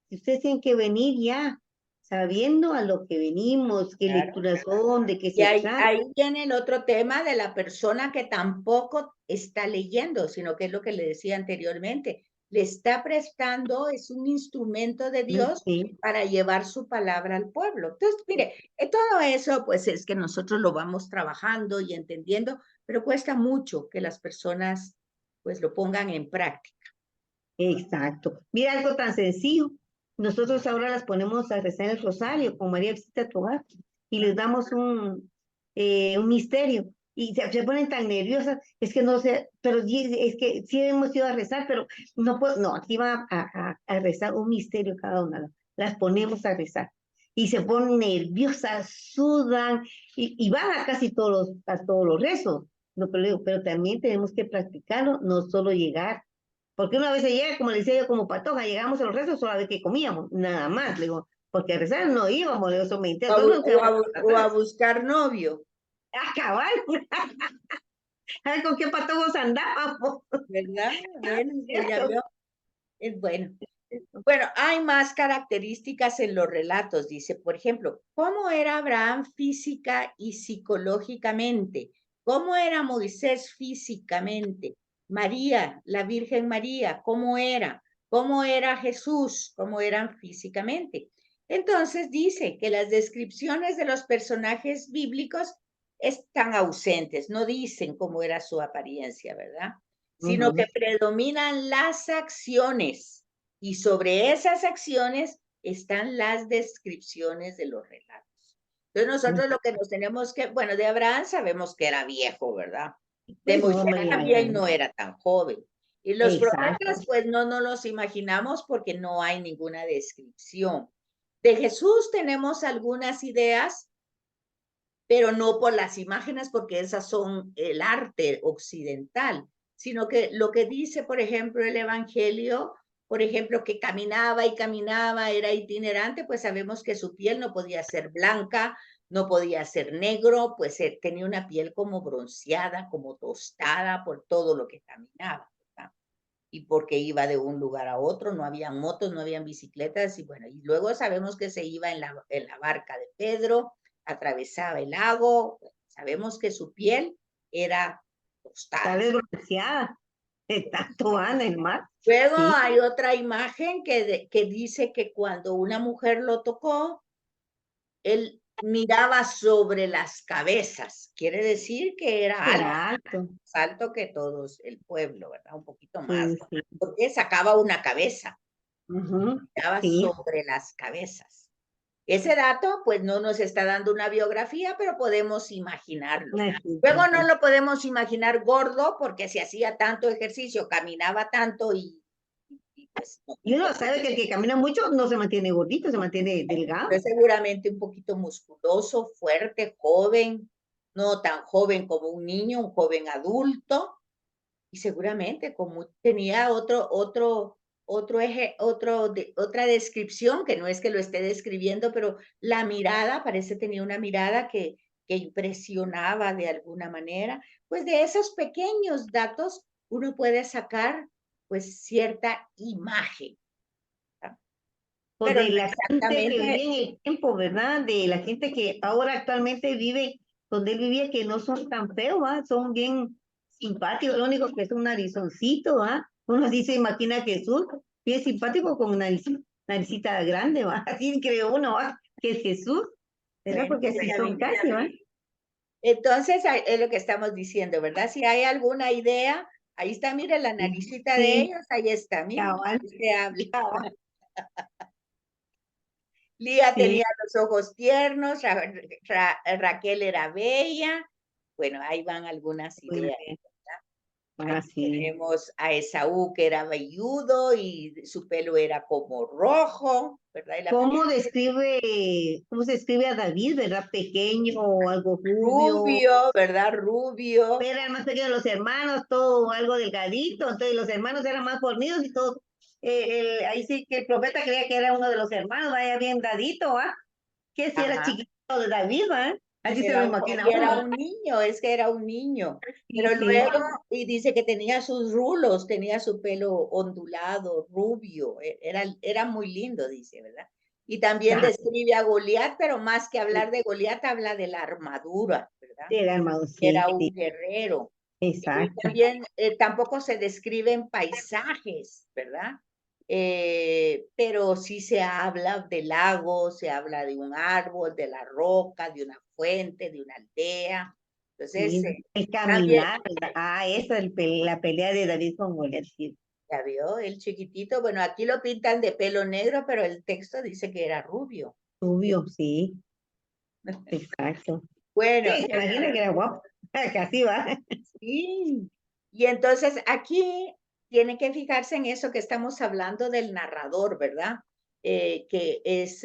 Si ustedes tienen que venir ya, sabiendo a lo que venimos, qué Claro. lecturas son, de qué Y se trata. ahí viene el otro tema de la persona que tampoco está leyendo, sino que es lo que le decía anteriormente. Le está prestando, es un instrumento de Dios Sí, para llevar su palabra al pueblo. Entonces, mire, todo eso, pues es que nosotros lo vamos trabajando y entendiendo, pero cuesta mucho que las personas, pues, lo pongan en práctica. exacto. Mira algo tan sencillo. Nosotros ahora las ponemos a rezar el rosario con María Visita tu Hogar y les damos un misterio. Y se ponen tan nerviosas, es que no sé, pero es que sí hemos ido a rezar, pero no puedo, no, aquí va a rezar un misterio cada una. Las ponemos a rezar. Y se ponen nerviosas, sudan, y van a casi a todos los rezos. No, pero también tenemos que practicarlo, no solo llegar porque una vez se llega, como le decía yo, como patoja, llegamos a los rezos solo a ver qué comíamos, nada más, le digo, porque a rezar no íbamos, le digo, son 20, O a, entonces no se van o a atrás. buscar novio, ¡Ah, cabal! A ver con qué patojos andábamos. ¿verdad? Bueno, pues ya ¿Cierto? vio, es bueno. Bueno, hay más características en los relatos, dice, por ejemplo, ¿cómo era Abraham física y psicológicamente? ¿Cómo era Moisés físicamente? María, la Virgen María, ¿cómo era? ¿Cómo era Jesús? ¿Cómo eran físicamente? Entonces dice que las descripciones de los personajes bíblicos están ausentes, no dicen cómo era su apariencia, ¿verdad? Sino que Ujú, predominan las acciones y sobre esas acciones están las descripciones de los relatos. Entonces nosotros lo que nos tenemos que, bueno, de Abraham sabemos que era viejo, ¿verdad? De pues, Moisés hombre, también no era tan joven. Y los exacto. profetas, pues no los imaginamos porque no hay ninguna descripción. De Jesús tenemos algunas ideas, pero no por las imágenes, porque esas son el arte occidental, sino que lo que dice, por ejemplo, el Evangelio, por ejemplo, que caminaba y caminaba, era itinerante, pues sabemos que su piel no podía ser blanca, no podía ser negro, pues tenía una piel como bronceada, como tostada por todo lo que caminaba, ¿verdad? Y porque iba de un lugar a otro, no habían motos, no habían bicicletas, y bueno, y luego sabemos que se iba en la barca de Pedro, atravesaba el lago, sabemos que su piel era Tal tostada. vez bronceada, de tanto Ana el mar. Luego Sí, hay otra imagen que dice que cuando una mujer lo tocó, él miraba sobre las cabezas. Quiere decir que era alto, Era alto. más alto que todos el pueblo, ¿verdad? Un poquito más, Sí, sí. porque sacaba una cabeza, Ujú, miraba sí. sobre las cabezas. Ese dato, pues no nos está dando una biografía, pero podemos imaginarlo. Luego no lo podemos imaginar gordo porque si hacía tanto ejercicio, caminaba tanto y pues no. Y uno sabe que el que camina mucho no se mantiene gordito, se mantiene delgado. Pero seguramente un poquito musculoso, fuerte, joven, no tan joven como un niño, un joven adulto, y seguramente como tenía otra descripción, que no es que lo esté describiendo, pero la mirada, parece tenía una mirada que impresionaba de alguna manera. Pues de esos pequeños datos uno puede sacar pues cierta imagen, ¿verdad? O Pero de no la gente que vivía exactamente. en el tiempo, ¿verdad? De la gente que ahora actualmente vive donde él vivía, que no son tan feos, ¿va? Son bien simpáticos, lo único que es un narizoncito, ¿va? Uno sí se imagina a Jesús, bien simpático con naricita grande, ¿va? Así creo uno, ¿va? Que es Jesús, ¿verdad? Bueno, Porque así son casi, ¿va? entonces es lo que estamos diciendo, ¿verdad? Si hay alguna idea, ahí está, mire la Sí, naricita de sí, ellos, ahí está, mire, cabal, se habla. cabal, Lía sí, tenía los ojos tiernos, Raquel era bella, bueno, ahí van algunas muy ideas. bien, Aquí así. tenemos a Esaú que era velludo y su pelo era como rojo, ¿verdad? Y la Cómo se escribe a David, verdad? Pequeño o algo rubio, rubio, ¿verdad? Rubio. era el más pequeño de los hermanos, todo algo delgadito, entonces los hermanos eran más fornidos y todo. Ahí sí que el profeta creía que era uno de los hermanos, vaya bien dadito, ¿ah? Que si era Ajá. chiquito de David, ¿ah? Así se lo imagina Y era uno. un niño, es que era un niño. Sí, Pero sí, luego, y dice que tenía sus rulos, tenía su pelo ondulado, rubio, era muy lindo, dice, ¿verdad? Y también ah, describe a Goliat, pero más que hablar de Goliat, habla de la armadura, ¿verdad? era hermano, sí, Era un sí, guerrero. exacto. También tampoco se describen paisajes, ¿verdad? Pero sí se habla de lagos, se habla de un árbol, de la roca, de una fuente, de una aldea. Entonces, Sí. El también, caminar, ¿verdad? Esa es la pelea de David con Goliat, sí, ya vio, el chiquitito, bueno, aquí lo pintan de pelo negro, pero el texto dice que era rubio. rubio, sí, exacto. Bueno, Sí, se imagina que era guapo, casi va. sí. Y entonces aquí tiene que fijarse en eso que estamos hablando del narrador, ¿verdad? Que es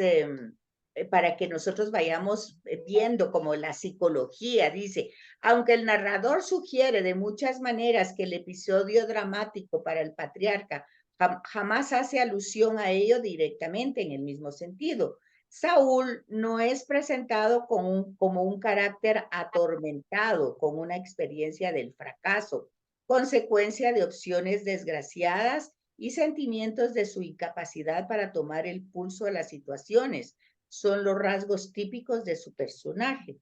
para que nosotros vayamos viendo como la psicología, dice, aunque el narrador sugiere de muchas maneras que el episodio dramático para el patriarca jamás hace alusión a ello directamente en el mismo sentido. Saúl no es presentado como un carácter atormentado, con una experiencia del fracaso, consecuencia de opciones desgraciadas y sentimientos de su incapacidad para tomar el pulso de las situaciones. Son los rasgos típicos de su personaje,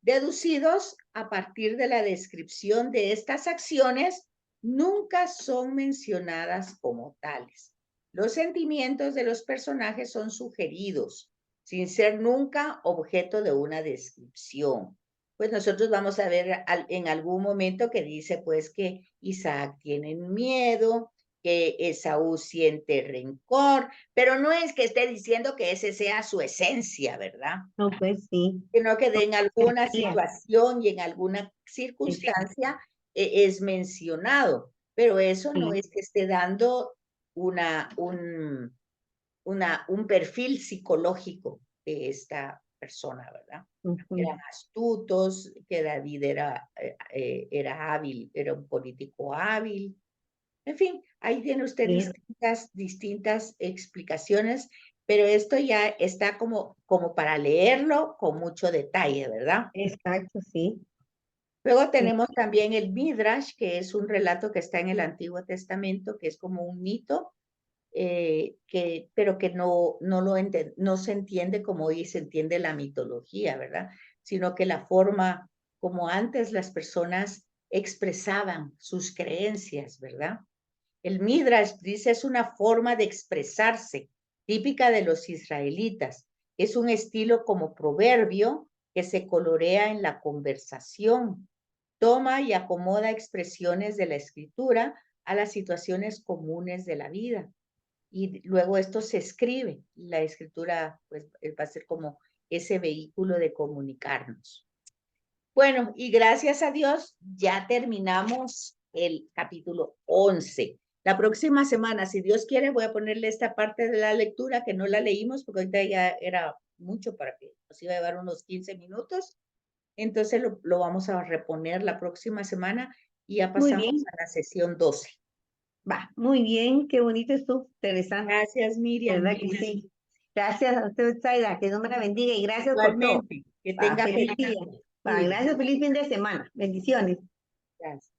deducidos a partir de la descripción de estas acciones, nunca son mencionadas como tales. Los sentimientos de los personajes son sugeridos, sin ser nunca objeto de una descripción. Pues nosotros vamos a ver en algún momento que dice pues que Isaac tiene miedo, que Esaú siente rencor, pero no es que esté diciendo que ese sea su esencia, ¿verdad? No, pues sí. Sino que en alguna Energía, situación y en alguna sí, circunstancia es mencionado, pero eso no sí. es que esté dando un perfil psicológico de esta persona, ¿verdad? Ujú. Eran astutos, que David era hábil, era un político hábil. En fin, ahí tiene usted Sí, distintas explicaciones, pero esto ya está como para leerlo con mucho detalle, ¿verdad? exacto, sí. Luego Sí, tenemos también el Midrash, que es un relato que está en el Antiguo Testamento, que es como un mito, pero que no se entiende como hoy se entiende la mitología, ¿verdad? Sino que la forma como antes las personas expresaban sus creencias, ¿verdad? El Midrash dice es una forma de expresarse típica de los israelitas Es un estilo como proverbio que se colorea en la conversación. Toma y acomoda expresiones de la escritura a las situaciones comunes de la vida. Y luego esto se escribe. La escritura pues va a ser como ese vehículo de comunicarnos. Bueno, y gracias a Dios ya terminamos el capítulo 11. La próxima semana, si Dios quiere, voy a ponerle esta parte de la lectura que no la leímos porque ahorita ya era mucho para que nos iba a llevar unos 15 minutos. Entonces lo vamos a reponer la próxima semana y ya Muy pasamos bien, a la sesión 12. va, muy bien, qué bonito estuvo, interesante, Gracias, Miriam. ¿verdad que sí? Gracias a usted, Zaida, que Dios me la bendiga y gracias por todo. Igualmente, que Va, tenga feliz feliz día. día. Va, Cuídese. gracias, feliz fin de semana. Bendiciones. Gracias.